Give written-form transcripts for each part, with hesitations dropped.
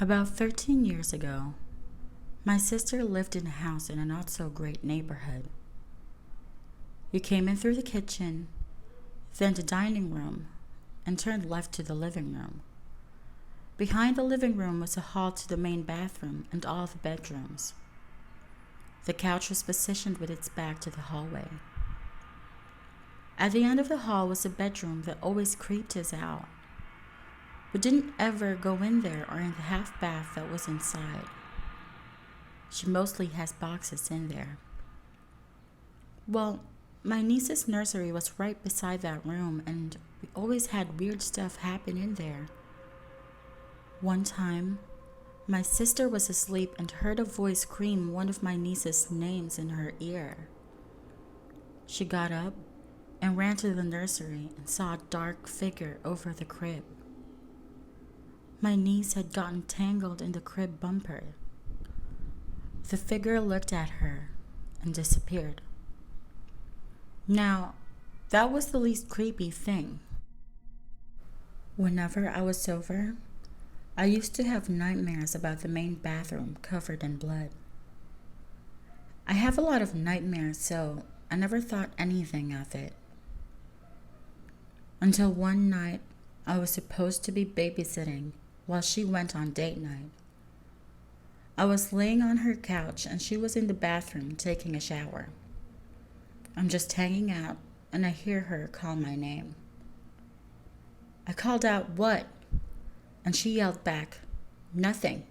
About 13 years ago, my sister lived in a house in a not so great neighborhood. You came in through the kitchen, then the dining room, and turned left to the living room. Behind the living room was a hall to the main bathroom and all the bedrooms. The couch was positioned with its back to the hallway. At the end of the hall was a bedroom that always creeped us out. We didn't ever go in there or in the half bath that was inside. She mostly has boxes in there. Well, my niece's nursery was right beside that room, and we always had weird stuff happen in there. One time, my sister was asleep and heard a voice scream one of my niece's names in her ear. She got up and ran to the nursery and saw a dark figure over the crib. My niece had gotten tangled in the crib bumper. The figure looked at her and disappeared. Now, that was the least creepy thing. Whenever I was sober, I used to have nightmares about the main bathroom covered in blood. I have a lot of nightmares, so I never thought anything of it. Until one night, I was supposed to be babysitting while she went on date night. I was laying on her couch and she was in the bathroom taking a shower. I'm just hanging out and I hear her call my name. I called out, "What?" And she yelled back, "Nothing."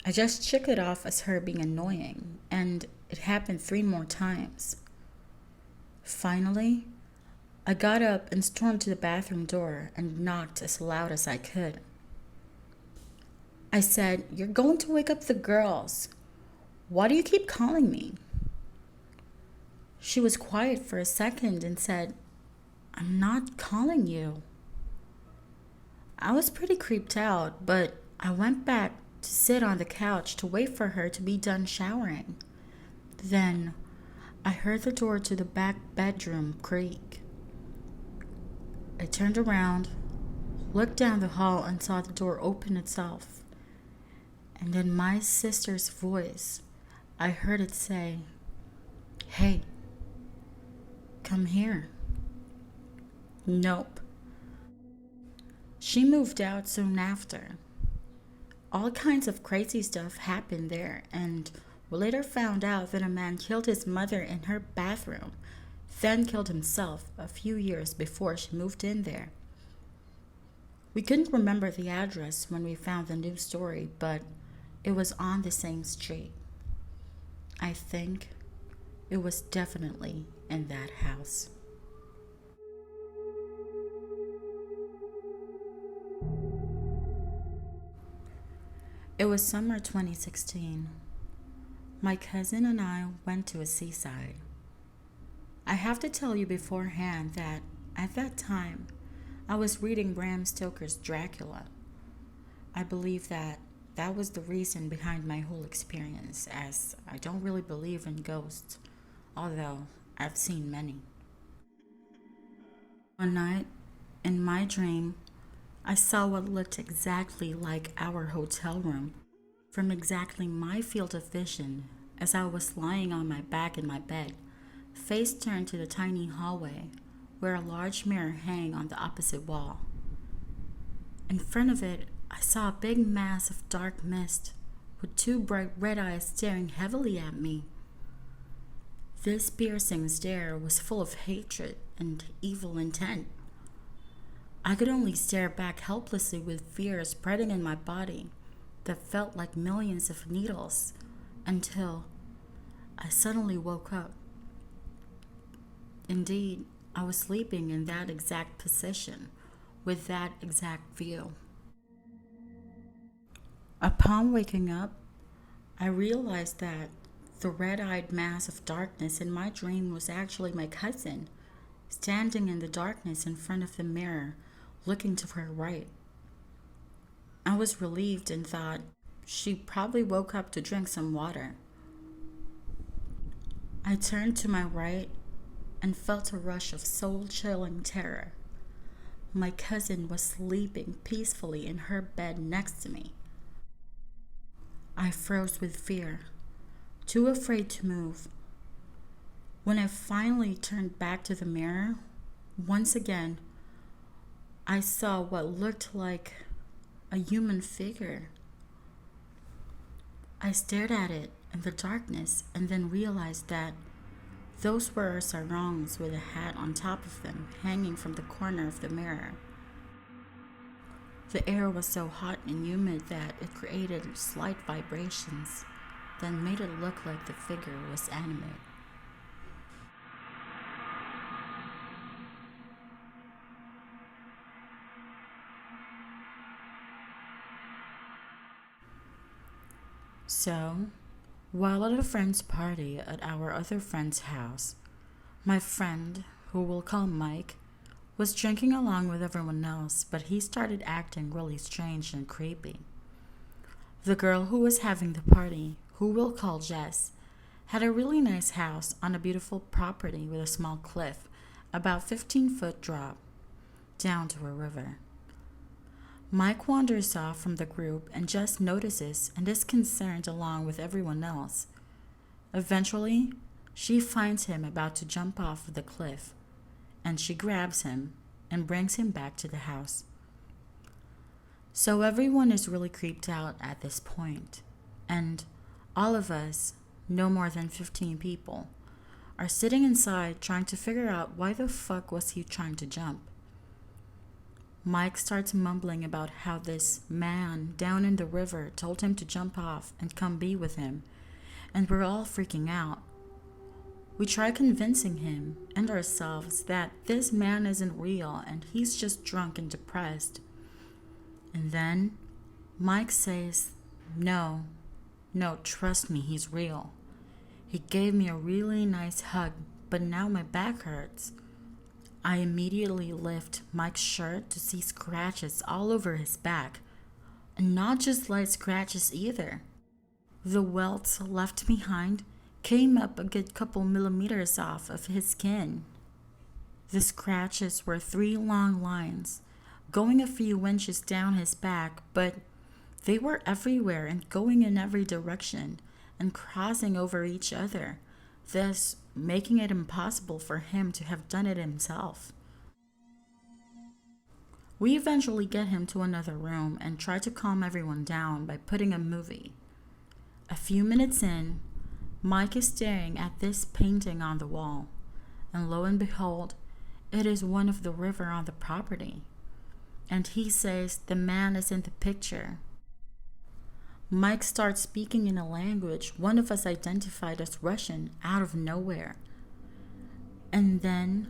I just shook it off as her being annoying, and it happened 3 more times. Finally, I got up and stormed to the bathroom door and knocked as loud as I could. I said, "You're going to wake up the girls. Why do you keep calling me?" She was quiet for a second and said, "I'm not calling you." I was pretty creeped out, but I went back to sit on the couch to wait for her to be done showering. Then I heard the door to the back bedroom creak. I turned around, looked down the hall, and saw the door open itself. And in my sister's voice, I heard it say, "Hey, come here." Nope. She moved out soon after. All kinds of crazy stuff happened there, and we later found out that a man killed his mother in her bathroom, then killed himself a few years before she moved in there. We couldn't remember the address when we found the news story, but it was on the same street. I think it was definitely in that house. It was summer 2016. My cousin and I went to a seaside. I have to tell you beforehand that at that time, I was reading Bram Stoker's Dracula. I believe that was the reason behind my whole experience, as I don't really believe in ghosts, although I've seen many. One night, in my dream, I saw what looked exactly like our hotel room from exactly my field of vision as I was lying on my back in my bed, face turned to the tiny hallway where a large mirror hung on the opposite wall. In front of it, I saw a big mass of dark mist with 2 bright red eyes staring heavily at me. This piercing stare was full of hatred and evil intent. I could only stare back helplessly with fear spreading in my body that felt like millions of needles until I suddenly woke up. Indeed, I was sleeping in that exact position with that exact view. Upon waking up, I realized that the red-eyed mass of darkness in my dream was actually my cousin, standing in the darkness in front of the mirror, looking to her right. I was relieved and thought she probably woke up to drink some water. I turned to my right and felt a rush of soul-chilling terror. My cousin was sleeping peacefully in her bed next to me. I froze with fear, too afraid to move. When I finally turned back to the mirror, once again, I saw what looked like a human figure. I stared at it in the darkness and then realized that those were her sarongs with a hat on top of them hanging from the corner of the mirror. The air was so hot and humid that it created slight vibrations that made it look like the figure was animate. So, while at a friend's party at our other friend's house, my friend, who we'll call Mike, was drinking along with everyone else, but he started acting really strange and creepy. The girl who was having the party, who we'll call Jess, had a really nice house on a beautiful property with a small cliff, about 15-foot drop, down to a river. Mike wanders off from the group and Jess notices and is concerned along with everyone else. Eventually, she finds him about to jump off of the cliff, and she grabs him and brings him back to the house. So everyone is really creeped out at this point, and all of us, no more than 15 people, are sitting inside trying to figure out why the fuck was he trying to jump. Mike starts mumbling about how this man down in the river told him to jump off and come be with him, and we're all freaking out. We try convincing him and ourselves that this man isn't real and he's just drunk and depressed. And then Mike says, no, trust me, he's real. He gave me a really nice hug, but now my back hurts. I immediately lift Mike's shirt to see scratches all over his back, and not just light scratches either. The welts left behind came up a good couple millimeters off of his skin. The scratches were 3 long lines, going a few inches down his back, but they were everywhere and going in every direction and crossing over each other, thus making it impossible for him to have done it himself. We eventually get him to another room and try to calm everyone down by putting a movie. A few minutes in, Mike is staring at this painting on the wall, and lo and behold, it is one of the river on the property. And he says the man is in the picture. Mike starts speaking in a language one of us identified as Russian out of nowhere. And then,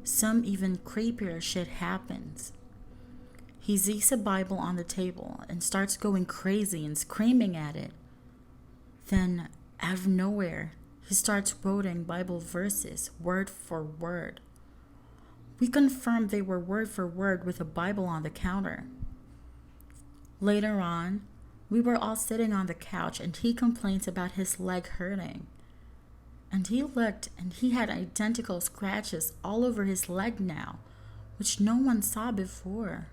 some even creepier shit happens. He sees a Bible on the table and starts going crazy and screaming at it. Then, out of nowhere, he starts quoting Bible verses word for word. We confirmed they were word for word with a Bible on the counter. Later on, we were all sitting on the couch and he complains about his leg hurting. And he looked and he had identical scratches all over his leg now, which no one saw before.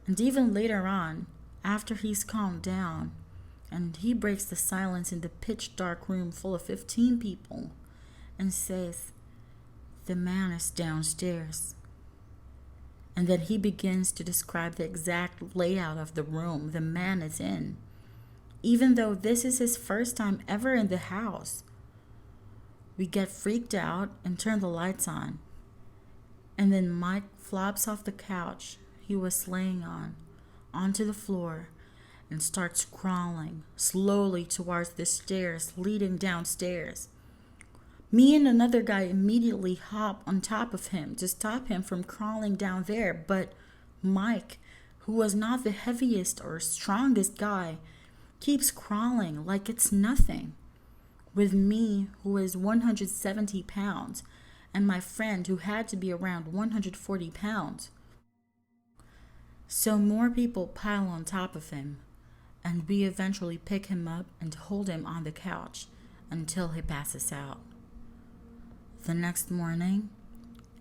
And even later on, after he's calmed down, and he breaks the silence in the pitch dark room full of 15 people and says, "The man is downstairs." And then he begins to describe the exact layout of the room the man is in, even though this is his first time ever in the house. We get freaked out and turn the lights on. And then Mike flops off the couch he was laying on, onto the floor, and starts crawling slowly towards the stairs leading downstairs. Me and another guy immediately hop on top of him to stop him from crawling down there, but Mike, who was not the heaviest or strongest guy, keeps crawling like it's nothing, with me, who is 170 pounds, and my friend, who had to be around 140 pounds. So more people pile on top of him, and we eventually pick him up and hold him on the couch until he passes out. The next morning,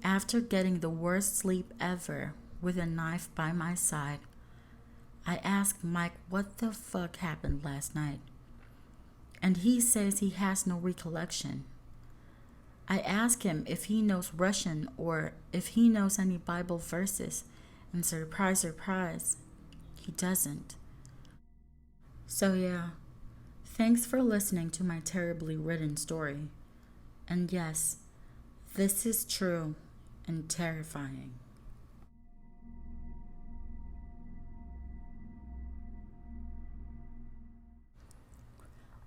After getting the worst sleep ever with a knife by my side, I asked Mike what the fuck happened last night, and he says he has no recollection. I ask him if he knows Russian or if he knows any Bible verses, and surprise, surprise, he doesn't. So yeah, thanks for listening to my terribly written story. And yes, this is true and terrifying.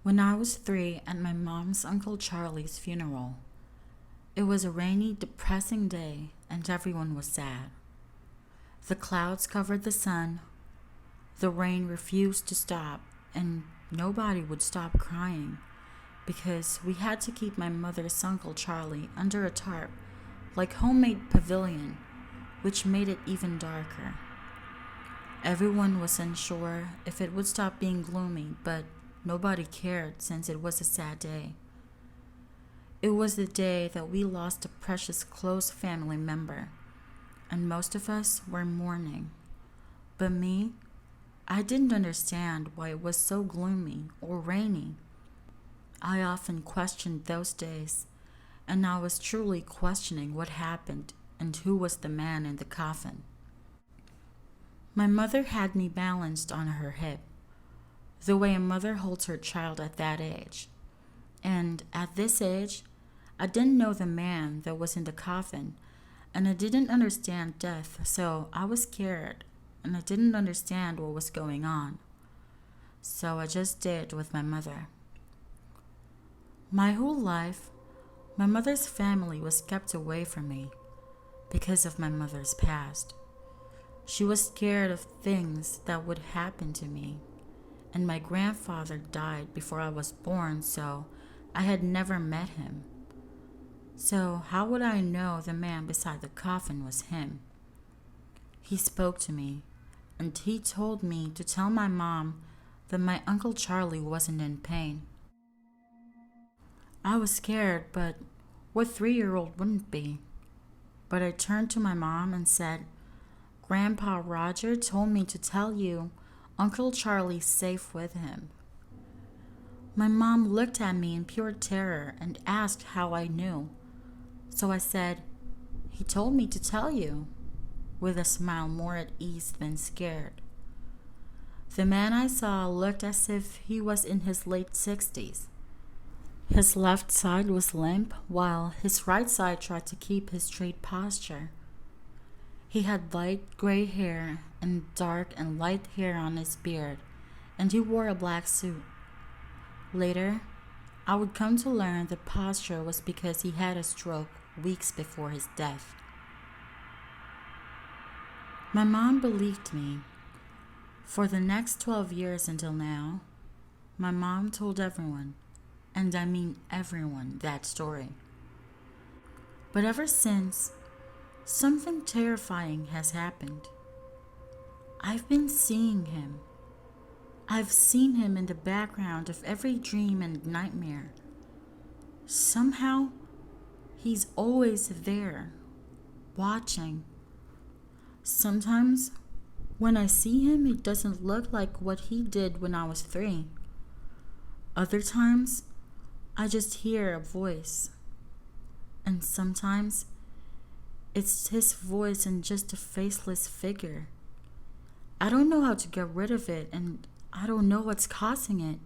When I was 3 at my mom's Uncle Charlie's funeral, it was a rainy, depressing day and everyone was sad. The clouds covered the sun, the rain refused to stop, and nobody would stop crying because we had to keep my mother's Uncle Charlie under a tarp, like homemade pavilion, which made it even darker. Everyone was unsure if it would stop being gloomy, but nobody cared since it was a sad day. It was the day that we lost a precious close family member, and most of us were mourning. But me, I didn't understand why it was so gloomy or rainy. I often questioned those days, and I was truly questioning what happened and who was the man in the coffin. My mother had me balanced on her hip, the way a mother holds her child at that age. And at this age, I didn't know the man that was in the coffin, and I didn't understand death, so I was scared, and I didn't understand what was going on. So I just did with my mother. My whole life, my mother's family was kept away from me because of my mother's past. She was scared of things that would happen to me, and my grandfather died before I was born, so I had never met him. So how would I know the man beside the coffin was him? He spoke to me, and he told me to tell my mom that my Uncle Charlie wasn't in pain. I was scared, but what 3-year-old wouldn't be? But I turned to my mom and said, "Grandpa Roger told me to tell you Uncle Charlie's safe with him." My mom looked at me in pure terror and asked how I knew. So I said, "He told me to tell you," with a smile more at ease than scared. The man I saw looked as if he was in his late 60s. His left side was limp, while his right side tried to keep his straight posture. He had light gray hair and dark and light hair on his beard, and he wore a black suit. Later, I would come to learn the posture was because he had a stroke weeks before his death. My mom believed me. For the next 12 years until now, my mom told everyone, and I mean everyone, that story. But ever since, something terrifying has happened. I've been seeing him. I've seen him in the background of every dream and nightmare. Somehow, he's always there, watching. Sometimes, when I see him, he doesn't look like what he did when I was 3. Other times, I just hear a voice. And sometimes, it's his voice and just a faceless figure. I don't know how to get rid of it, and I don't know what's causing it.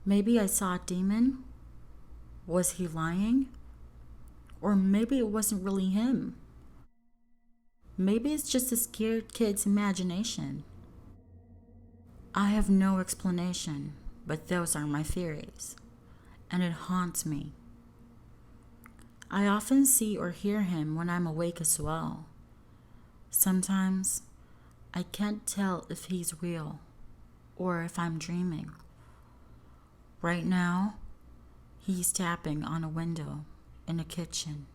Maybe I saw a demon? Was he lying? Or maybe it wasn't really him. Maybe it's just a scared kid's imagination. I have no explanation, but those are my theories, and it haunts me. I often see or hear him when I'm awake as well. Sometimes, I can't tell if he's real or if I'm dreaming. Right now, he's tapping on a window in a kitchen.